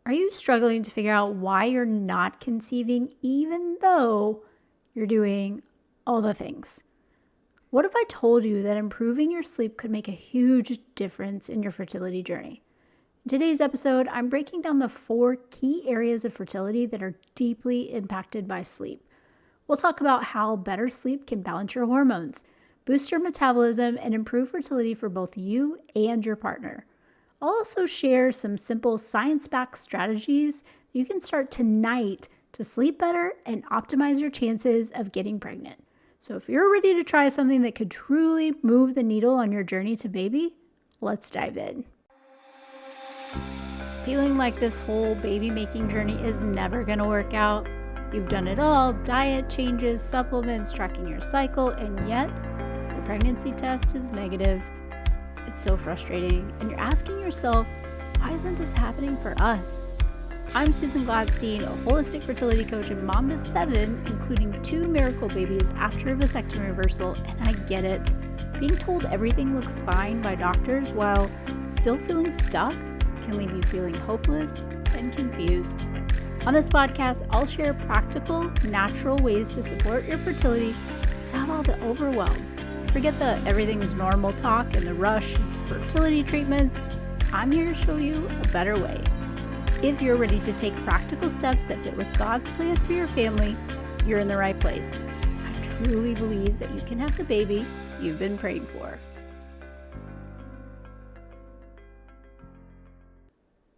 Are you struggling to figure out why you're not conceiving even though you're doing all the things? What if I told you that improving your sleep could make a huge difference in your fertility journey? In today's episode, I'm breaking down the 4 key areas of fertility that are deeply impacted by sleep. We'll talk about how better sleep can balance your hormones, boost your metabolism, and improve fertility for both you and your partner. I'll also share some simple science-backed strategies you can start tonight to sleep better and optimize your chances of getting pregnant. So if you're ready to try something that could truly move the needle on your journey to baby, let's dive in. Feeling like this whole baby making journey is never going to work out? You've done it all, diet changes, supplements, tracking your cycle, and yet the pregnancy test is negative. It's so frustrating, and you're asking yourself, why isn't this happening for us? I'm Susan Gladstein, a holistic fertility coach and mom to 7, including 2 miracle babies after a vasectomy reversal, and I get it. Being told everything looks fine by doctors while still feeling stuck can leave you feeling hopeless and confused. On this podcast, I'll share practical, natural ways to support your fertility without all the overwhelm. Forget the everything's normal talk and the rush into fertility treatments. I'm here to show you a better way. If you're ready to take practical steps that fit with God's plan for your family, you're in the right place. I truly believe that you can have the baby you've been praying for.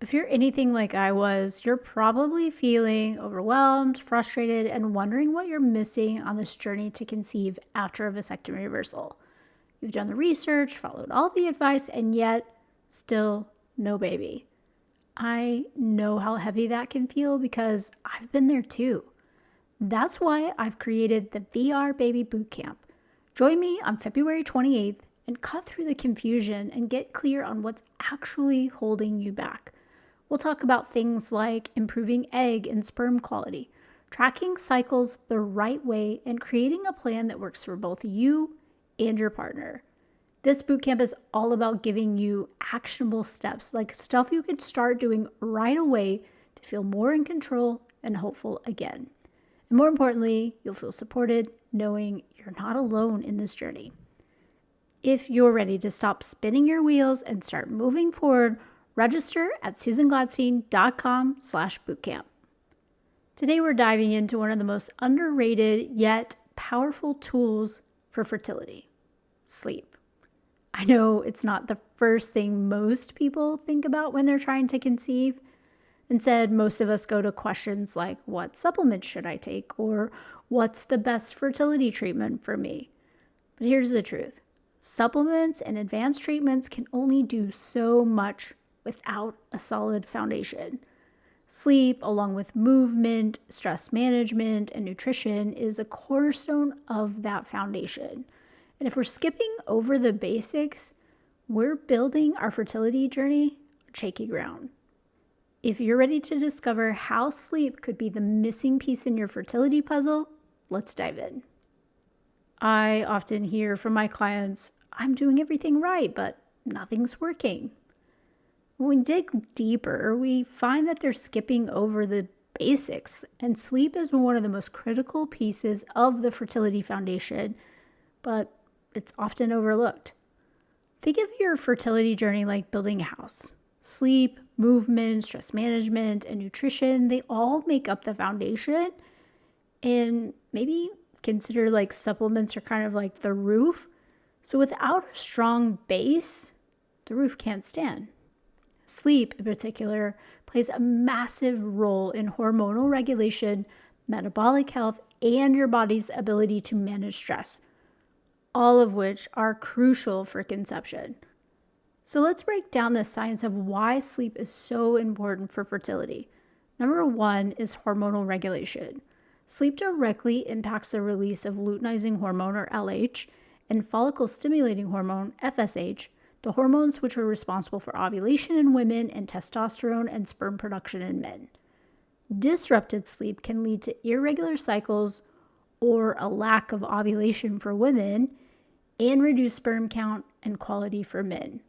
If you're anything like I was, you're probably feeling overwhelmed, frustrated, and wondering what you're missing on this journey to conceive after a vasectomy reversal. You've done the research, followed all the advice, and yet still no baby. I know how heavy that can feel because I've been there too. That's why I've created the VR Baby Bootcamp. Join me on February 28th and cut through the confusion and get clear on what's actually holding you back. We'll talk about things like improving egg and sperm quality, tracking cycles the right way, and creating a plan that works for both you and your partner. This bootcamp is all about giving you actionable steps, like stuff you can start doing right away to feel more in control and hopeful again. And more importantly, you'll feel supported knowing you're not alone in this journey. If you're ready to stop spinning your wheels and start moving forward, register at susangladstein.com/bootcamp. Today we're diving into one of the most underrated yet powerful tools for fertility: sleep. I know it's not the first thing most people think about when they're trying to conceive. Instead, most of us go to questions like, what supplements should I take? Or what's the best fertility treatment for me? But here's the truth. Supplements and advanced treatments can only do so much without a solid foundation. Sleep, along with movement, stress management, and nutrition, is a cornerstone of that foundation. And if we're skipping over the basics, we're building our fertility journey on shaky ground. If you're ready to discover how sleep could be the missing piece in your fertility puzzle, let's dive in. I often hear from my clients, I'm doing everything right, but nothing's working. When we dig deeper, we find that they're skipping over the basics, and sleep is one of the most critical pieces of the fertility foundation, but it's often overlooked. Think of your fertility journey like building a house. Sleep, movement, stress management, and nutrition, they all make up the foundation. And maybe consider like supplements are kind of like the roof. So without a strong base, the roof can't stand. Sleep, in particular, plays a massive role in hormonal regulation, metabolic health, and your body's ability to manage stress, all of which are crucial for conception. So let's break down the science of why sleep is so important for fertility. Number 1 is hormonal regulation. Sleep directly impacts the release of luteinizing hormone, or LH, and follicle-stimulating hormone, FSH, the hormones which are responsible for ovulation in women and testosterone and sperm production in men. Disrupted sleep can lead to irregular cycles or a lack of ovulation for women and reduced sperm count and quality for men.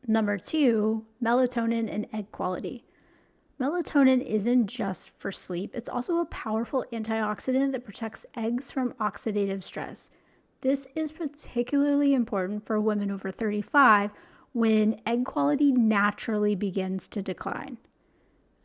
Number 2, melatonin and egg quality. Melatonin isn't just for sleep, it's also a powerful antioxidant that protects eggs from oxidative stress. This is particularly important for women over 35 when egg quality naturally begins to decline.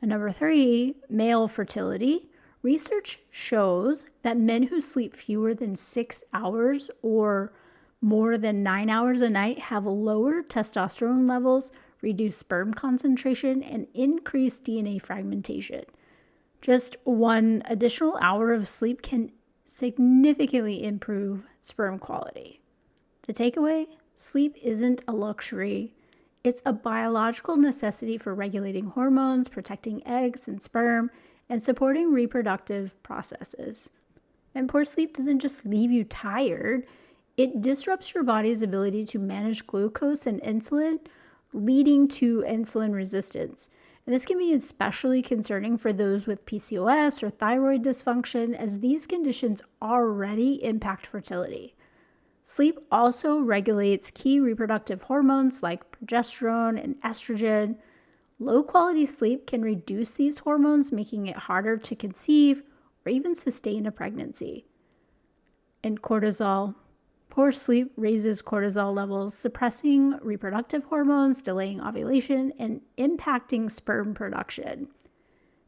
And number 3, male fertility. Research shows that men who sleep fewer than 6 hours or more than 9 hours a night have lower testosterone levels, reduced sperm concentration, and increased DNA fragmentation. Just one additional hour of sleep can significantly improve sperm quality. The takeaway: sleep isn't a luxury. It's a biological necessity for regulating hormones, protecting eggs and sperm, and supporting reproductive processes. And poor sleep doesn't just leave you tired, it disrupts your body's ability to manage glucose and insulin, leading to insulin resistance. And this can be especially concerning for those with PCOS or thyroid dysfunction, as these conditions already impact fertility. Sleep also regulates key reproductive hormones like progesterone and estrogen. Low quality sleep can reduce these hormones, making it harder to conceive or even sustain a pregnancy. And cortisol. Poor sleep raises cortisol levels, suppressing reproductive hormones, delaying ovulation, and impacting sperm production.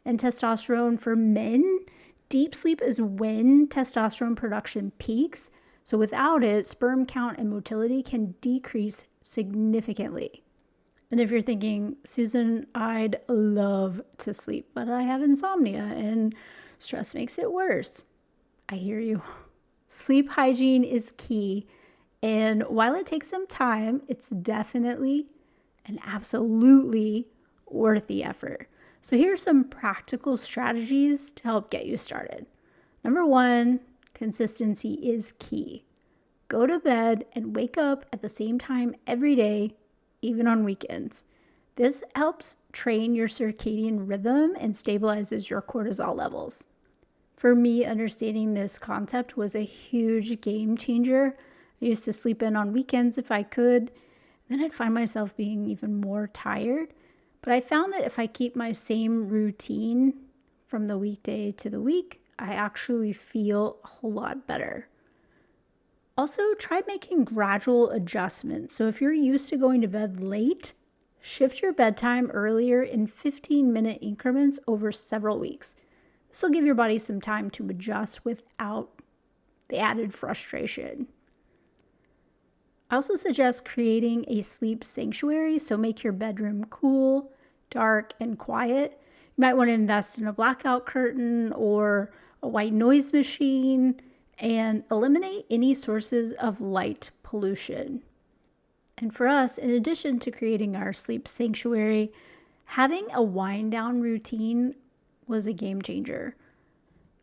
And testosterone for men, deep sleep is when testosterone production peaks. So without it, sperm count and motility can decrease significantly. And if you're thinking, Susan, I'd love to sleep, but I have insomnia and stress makes it worse. I hear you. Sleep hygiene is key. And while it takes some time, it's definitely and absolutely worth the effort. So here are some practical strategies to help get you started. Number 1, consistency is key. Go to bed and wake up at the same time every day, even on weekends. This helps train your circadian rhythm and stabilizes your cortisol levels. For me, understanding this concept was a huge game changer. I used to sleep in on weekends if I could, then I'd find myself being even more tired. But I found that if I keep my same routine from the weekday to the week, I actually feel a whole lot better. Also, try making gradual adjustments. So if you're used to going to bed late, shift your bedtime earlier in 15-minute increments over several weeks. This will give your body some time to adjust without the added frustration. I also suggest creating a sleep sanctuary, so make your bedroom cool, dark, and quiet. You might want to invest in a blackout curtain or a white noise machine and eliminate any sources of light pollution. And for us, in addition to creating our sleep sanctuary, having a wind down routine was a game changer.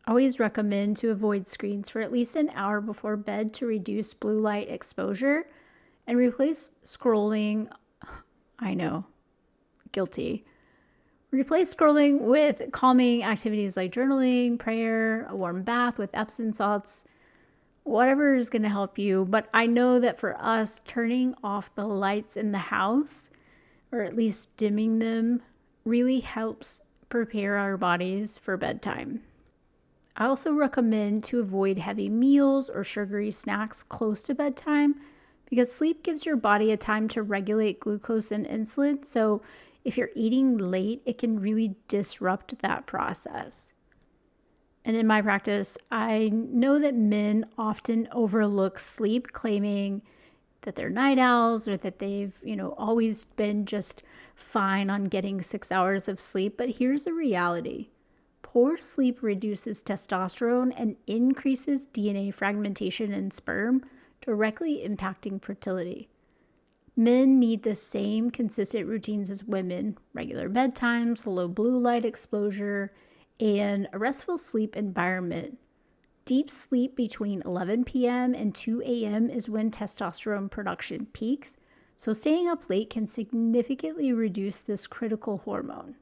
I always recommend to avoid screens for at least an hour before bed to reduce blue light exposure and replace scrolling. I know, guilty. Replace scrolling with calming activities like journaling, prayer, a warm bath with Epsom salts, whatever is going to help you. But I know that for us, turning off the lights in the house, or at least dimming them, really helps prepare our bodies for bedtime. I also recommend to avoid heavy meals or sugary snacks close to bedtime because sleep gives your body a time to regulate glucose and insulin. So if you're eating late, it can really disrupt that process. And in my practice, I know that men often overlook sleep, claiming that they're night owls or that they've, always been just fine on getting 6 hours of sleep. But here's the reality. Poor sleep reduces testosterone and increases DNA fragmentation in sperm, directly impacting fertility. Men need the same consistent routines as women: regular bedtimes, low blue light exposure, and a restful sleep environment. Deep sleep between 11 p.m. and 2 a.m. is when testosterone production peaks, so staying up late can significantly reduce this critical hormone.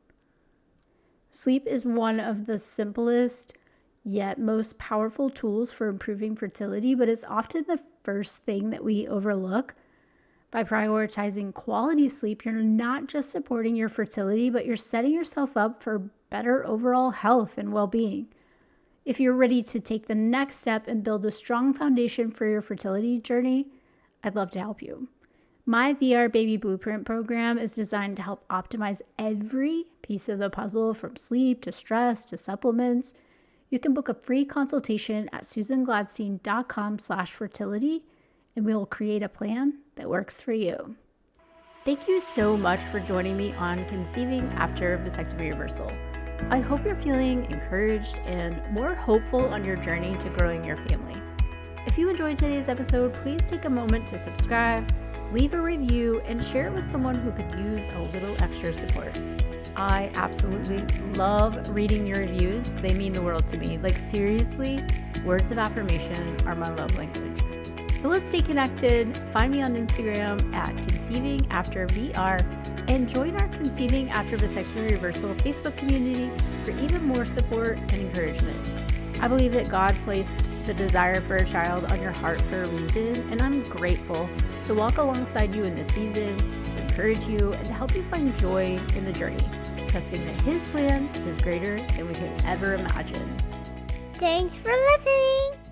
Sleep is one of the simplest yet most powerful tools for improving fertility, but it's often the first thing that we overlook. By prioritizing quality sleep, you're not just supporting your fertility, but you're setting yourself up for better overall health and well-being. If you're ready to take the next step and build a strong foundation for your fertility journey, I'd love to help you. My VR Baby Blueprint program is designed to help optimize every piece of the puzzle, from sleep to stress to supplements. You can book a free consultation at susangladstein.com/fertility, and we will create a plan that works for you. Thank you so much for joining me on Conceiving After Vasectomy Reversal. I hope you're feeling encouraged and more hopeful on your journey to growing your family. If you enjoyed today's episode, please take a moment to subscribe, leave a review, and share it with someone who could use a little extra support. I absolutely love reading your reviews. They mean the world to me. Like, seriously, words of affirmation are my love language. So let's stay connected. Find me on Instagram at Conceiving After VR, and join our Conceiving After Vasectomy Reversal Facebook community for even more support and encouragement. I believe that God placed the desire for a child on your heart for a reason, and I'm grateful to walk alongside you in this season, to encourage you, and to help you find joy in the journey, trusting that His plan is greater than we could ever imagine. Thanks for listening.